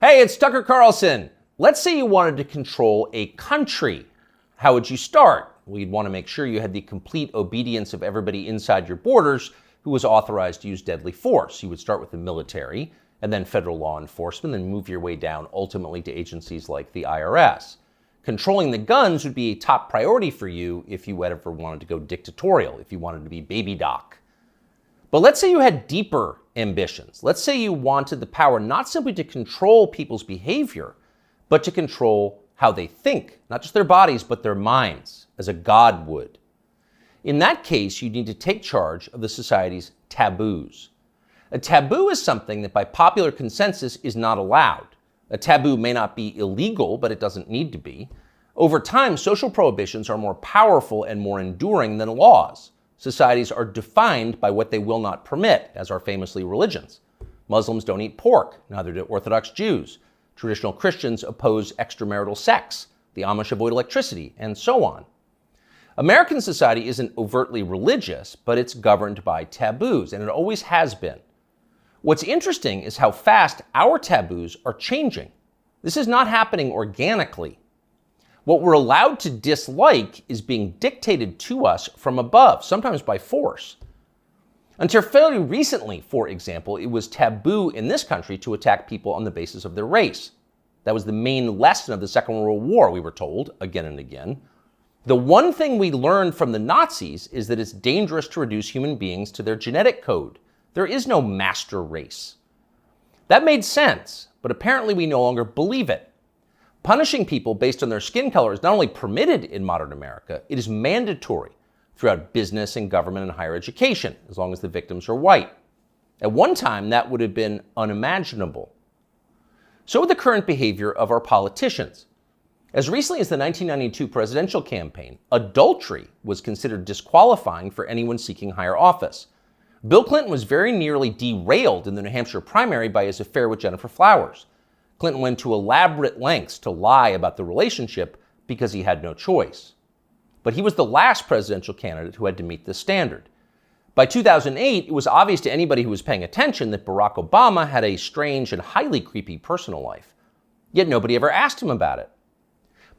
Hey, it's Tucker Carlson. Let's say you wanted to control a country. How would you start? Well, you'd want to make sure you had the complete obedience of everybody inside your borders who was authorized to use deadly force. You would start with the military and then federal law enforcement, then move your way down ultimately to agencies like the IRS. Controlling the guns would be a top priority for you if you ever wanted to go dictatorial, if you wanted to be baby doc. But let's say you had deeper ambitions. Let's say you wanted the power not simply to control people's behavior, but to control how they think, not just their bodies, but their minds, as a god would. In that case, you need to take charge of the society's taboos. A taboo is something that by popular consensus is not allowed. A taboo may not be illegal, but it doesn't need to be. Over time, social prohibitions are more powerful and more enduring than laws. Societies are defined by what they will not permit, as are famously religions. Muslims don't eat pork, neither do Orthodox Jews. Traditional Christians oppose extramarital sex. The Amish avoid electricity, and so on. American society isn't overtly religious, but it's governed by taboos, and it always has been. What's interesting is how fast our taboos are changing. This is not happening organically. What we're allowed to dislike is being dictated to us from above, sometimes by force. Until fairly recently, for example, it was taboo in this country to attack people on the basis of their race. That was the main lesson of the Second World War, we were told again and again. The one thing we learned from the Nazis is that it's dangerous to reduce human beings to their genetic code. There is no master race. That made sense, but apparently we no longer believe it. Punishing people based on their skin color is not only permitted in modern America, it is mandatory throughout business and government and higher education, as long as the victims are white. At one time, that would have been unimaginable. So with the current behavior of our politicians. As recently as the 1992 presidential campaign, adultery was considered disqualifying for anyone seeking higher office. Bill Clinton was very nearly derailed in the New Hampshire primary by his affair with Jennifer Flowers. Clinton went to elaborate lengths to lie about the relationship because he had no choice. But he was the last presidential candidate who had to meet this standard. By 2008, it was obvious to anybody who was paying attention that Barack Obama had a strange and highly creepy personal life. Yet nobody ever asked him about it.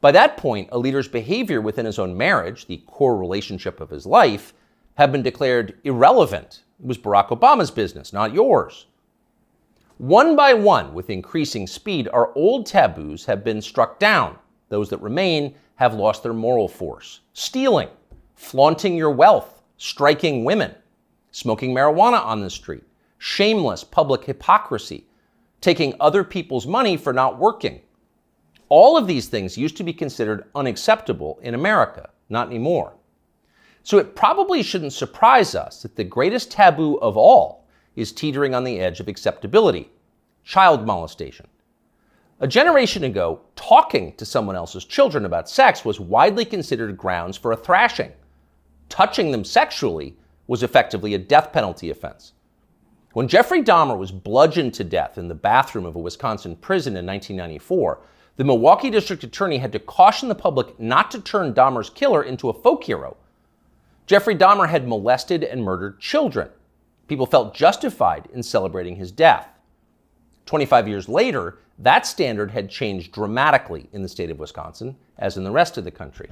By that point, a leader's behavior within his own marriage, the core relationship of his life, had been declared irrelevant. It was Barack Obama's business, not yours. One by one, with increasing speed, our old taboos have been struck down. Those that remain have lost their moral force. Stealing, flaunting your wealth, striking women, smoking marijuana on the street, shameless public hypocrisy, taking other people's money for not working. All of these things used to be considered unacceptable in America, not anymore. So it probably shouldn't surprise us that the greatest taboo of all is teetering on the edge of acceptability: child molestation. A generation ago, talking to someone else's children about sex was widely considered grounds for a thrashing. Touching them sexually was effectively a death penalty offense. When Jeffrey Dahmer was bludgeoned to death in the bathroom of a Wisconsin prison in 1994, the Milwaukee district attorney had to caution the public not to turn Dahmer's killer into a folk hero. Jeffrey Dahmer had molested and murdered children. People felt justified in celebrating his death. 25 years later, that standard had changed dramatically in the state of Wisconsin, as in the rest of the country.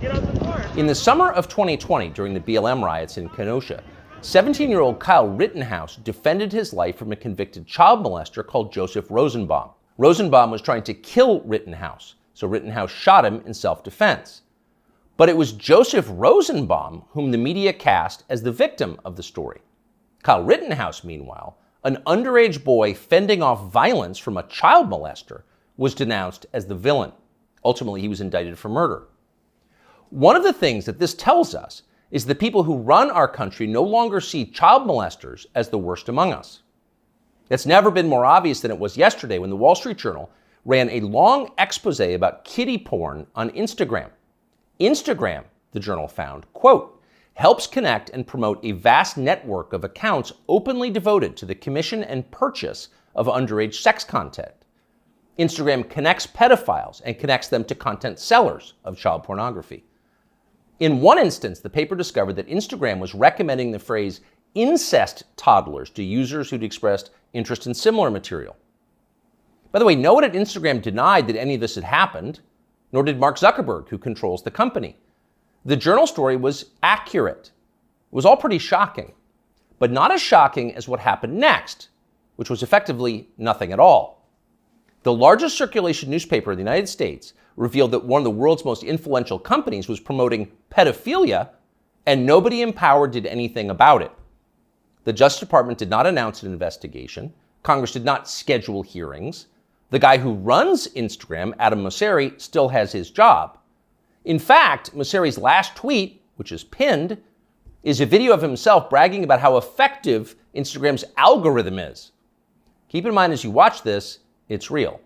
In the summer of 2020, during the BLM riots in Kenosha, 17-year-old Kyle Rittenhouse defended his life from a convicted child molester called Joseph Rosenbaum. Rosenbaum was trying to kill Rittenhouse, so Rittenhouse shot him in self-defense. But it was Joseph Rosenbaum whom the media cast as the victim of the story. Kyle Rittenhouse, meanwhile, an underage boy fending off violence from a child molester, was denounced as the villain. Ultimately, he was indicted for murder. One of the things that this tells us is the people who run our country no longer see child molesters as the worst among us. It's never been more obvious than it was yesterday when the Wall Street Journal ran a long expose about kiddie porn on Instagram. Instagram, the journal found, quote, helps connect and promote a vast network of accounts openly devoted to the commission and purchase of underage sex content. Instagram connects pedophiles and connects them to content sellers of child pornography. In one instance, the paper discovered that Instagram was recommending the phrase incest toddlers to users who'd expressed interest in similar material. By the way, no one at Instagram denied that any of this had happened, nor did Mark Zuckerberg, who controls the company. The Journal story was accurate. It was all pretty shocking, but not as shocking as what happened next, which was effectively nothing at all. The largest circulation newspaper in the United States revealed that one of the world's most influential companies was promoting pedophilia, and nobody in power did anything about it. The Justice Department did not announce an investigation. Congress did not schedule hearings. The guy who runs Instagram, Adam Mosseri, still has his job. In fact, Mosseri's last tweet, which is pinned, is a video of himself bragging about how effective Instagram's algorithm is. Keep in mind as you watch this, it's real.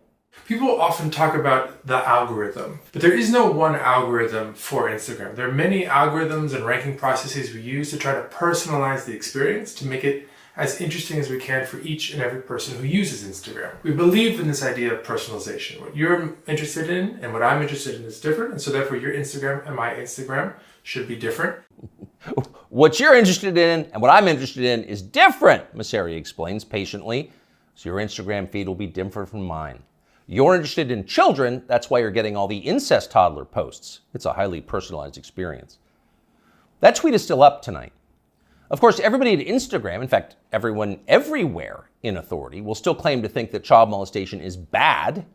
People often talk about the algorithm, but there is no one algorithm for Instagram. There are many algorithms and ranking processes we use to try to personalize the experience to make it as interesting as we can for each and every person who uses Instagram. We believe in this idea of personalization. What you're interested in and what I'm interested in is different, and so therefore your Instagram and my Instagram should be different. What you're interested in and what I'm interested in is different, Mosseri explains patiently, so your Instagram feed will be different from mine. You're interested in children, that's why you're getting all the incest toddler posts. It's a highly personalized experience. That tweet is still up tonight. Of course, everybody at Instagram, in fact, everyone everywhere in authority, will still claim to think that child molestation is bad,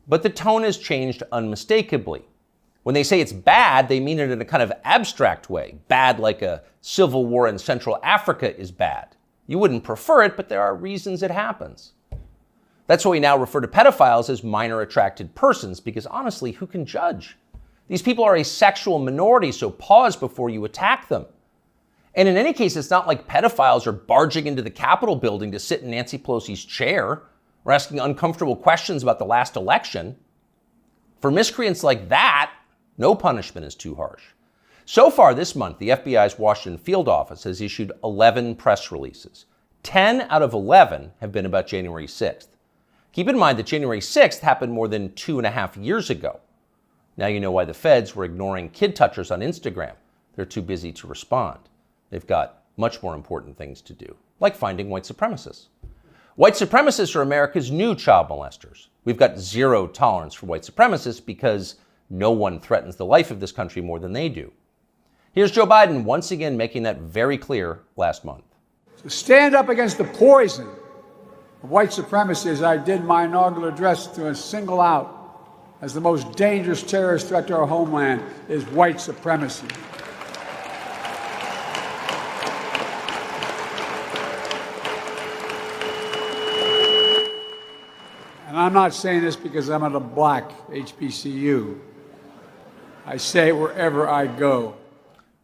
but the tone has changed unmistakably. When they say it's bad, they mean it in a kind of abstract way. Bad like a civil war in Central Africa is bad. You wouldn't prefer it, but there are reasons it happens. That's why we now refer to pedophiles as minor attracted persons, because honestly, who can judge? These people are a sexual minority, so pause before you attack them. And in any case, it's not like pedophiles are barging into the Capitol building to sit in Nancy Pelosi's chair or asking uncomfortable questions about the last election. For miscreants like that, no punishment is too harsh. So far this month, the FBI's Washington field office has issued 11 press releases. 10 out of 11 have been about January 6th. Keep in mind that January 6th happened more than 2.5 years ago. Now you know why the feds were ignoring kid touchers on Instagram. They're too busy to respond. They've got much more important things to do, like finding white supremacists. White supremacists are America's new child molesters. We've got zero tolerance for white supremacists because no one threatens the life of this country more than they do. Here's Joe Biden once again making that very clear last month. To stand up against the poison of white supremacy, as I did my inaugural address, to single out as the most dangerous terrorist threat to our homeland is white supremacy. And I'm not saying this because I'm at a black HBCU. I say it wherever I go.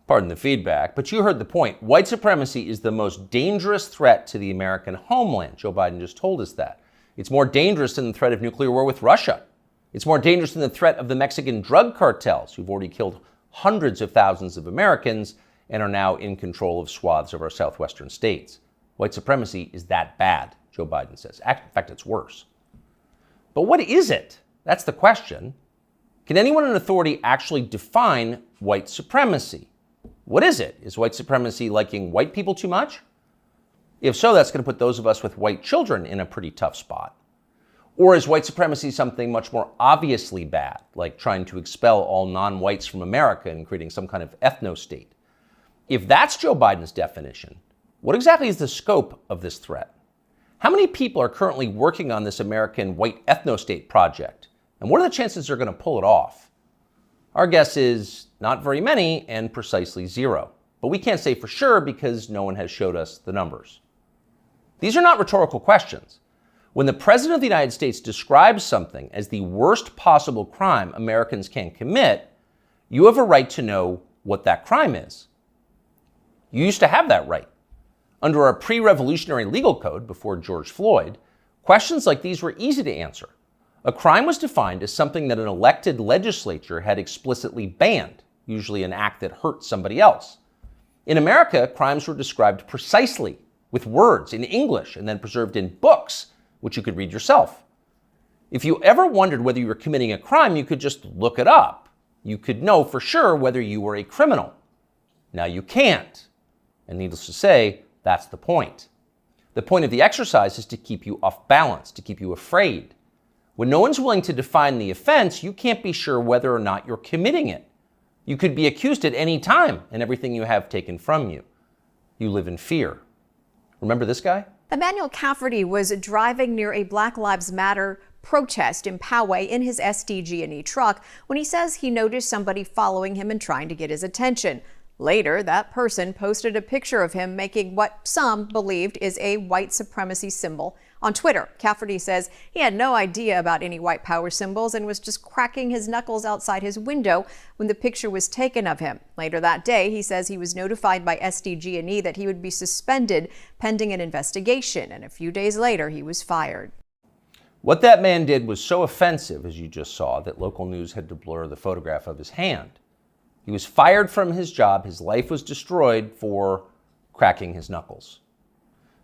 Pardon the feedback, but you heard the point. White supremacy is the most dangerous threat to the American homeland. Joe Biden just told us that. It's more dangerous than the threat of nuclear war with Russia. It's more dangerous than the threat of the Mexican drug cartels, who've already killed hundreds of thousands of Americans and are now in control of swaths of our southwestern states. White supremacy is that bad, Joe Biden says. In fact, it's worse. But what is it? That's the question. Can anyone in authority actually define white supremacy? What is it? Is white supremacy liking white people too much? If so, that's going to put those of us with white children in a pretty tough spot. Or is white supremacy something much more obviously bad, like trying to expel all non-whites from America and creating some kind of ethno-state? If that's Joe Biden's definition, what exactly is the scope of this threat? How many people are currently working on this American white ethno-state project? And what are the chances they're going to pull it off? Our guess is not very many and precisely zero. But we can't say for sure because no one has showed us the numbers. These are not rhetorical questions. When the President of the United States describes something as the worst possible crime Americans can commit, you have a right to know what that crime is. You used to have that right. Under our pre-revolutionary legal code before George Floyd, questions like these were easy to answer. A crime was defined as something that an elected legislature had explicitly banned, usually an act that hurt somebody else. In America, crimes were described precisely, with words in English and then preserved in books, which you could read yourself. If you ever wondered whether you were committing a crime, you could just look it up. You could know for sure whether you were a criminal. Now you can't. And needless to say, that's the point. The point of the exercise is to keep you off balance, to keep you afraid. When no one's willing to define the offense, you can't be sure whether or not you're committing it. You could be accused at any time and everything you have taken from you. You live in fear. Remember this guy? Emmanuel Cafferty was driving near a Black Lives Matter protest in Poway in his SDG&E truck when he says he noticed somebody following him and trying to get his attention. Later, that person posted a picture of him making what some believed is a white supremacy symbol on Twitter. Cafferty says he had no idea about any white power symbols and was just cracking his knuckles outside his window when the picture was taken of him. Later that day, he says he was notified by SDG&E that he would be suspended pending an investigation, and a few days later, he was fired. What that man did was so offensive, as you just saw, that local news had to blur the photograph of his hand. He was fired from his job. His life was destroyed for cracking his knuckles.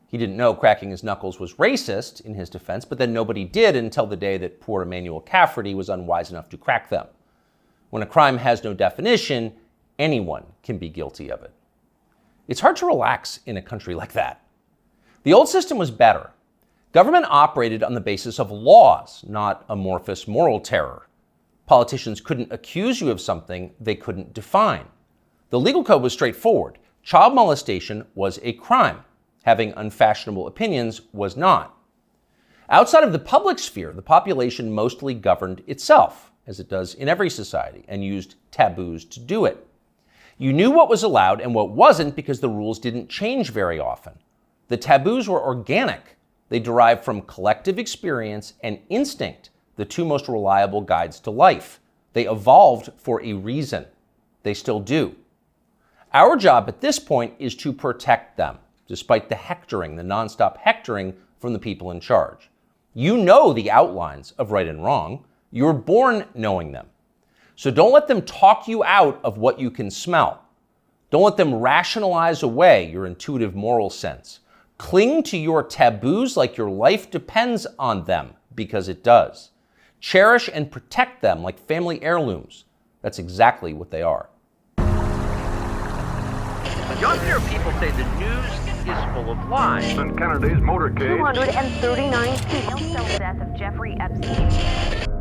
He didn't know cracking his knuckles was racist, in his defense, but then nobody did until the day that poor Emmanuel Cafferty was unwise enough to crack them. When a crime has no definition, anyone can be guilty of it. It's hard to relax in a country like that. The old system was better. Government operated on the basis of laws, not amorphous moral terror. Politicians couldn't accuse you of something they couldn't define. The legal code was straightforward. Child molestation was a crime. Having unfashionable opinions was not. Outside of the public sphere, the population mostly governed itself, as it does in every society, and used taboos to do it. You knew what was allowed and what wasn't because the rules didn't change very often. The taboos were organic. They derived from collective experience and instinct, the two most reliable guides to life. They evolved for a reason. They still do. Our job at this point is to protect them, despite the hectoring, the nonstop hectoring from the people in charge. You know the outlines of right and wrong. You're born knowing them. So don't let them talk you out of what you can smell. Don't let them rationalize away your intuitive moral sense. Cling to your taboos like your life depends on them, because it does. Cherish and protect them like family heirlooms. That's exactly what they are. Younger people say the news is full of lies. In Kennedy's motorcade. 239 people. The death of Jeffrey Epstein.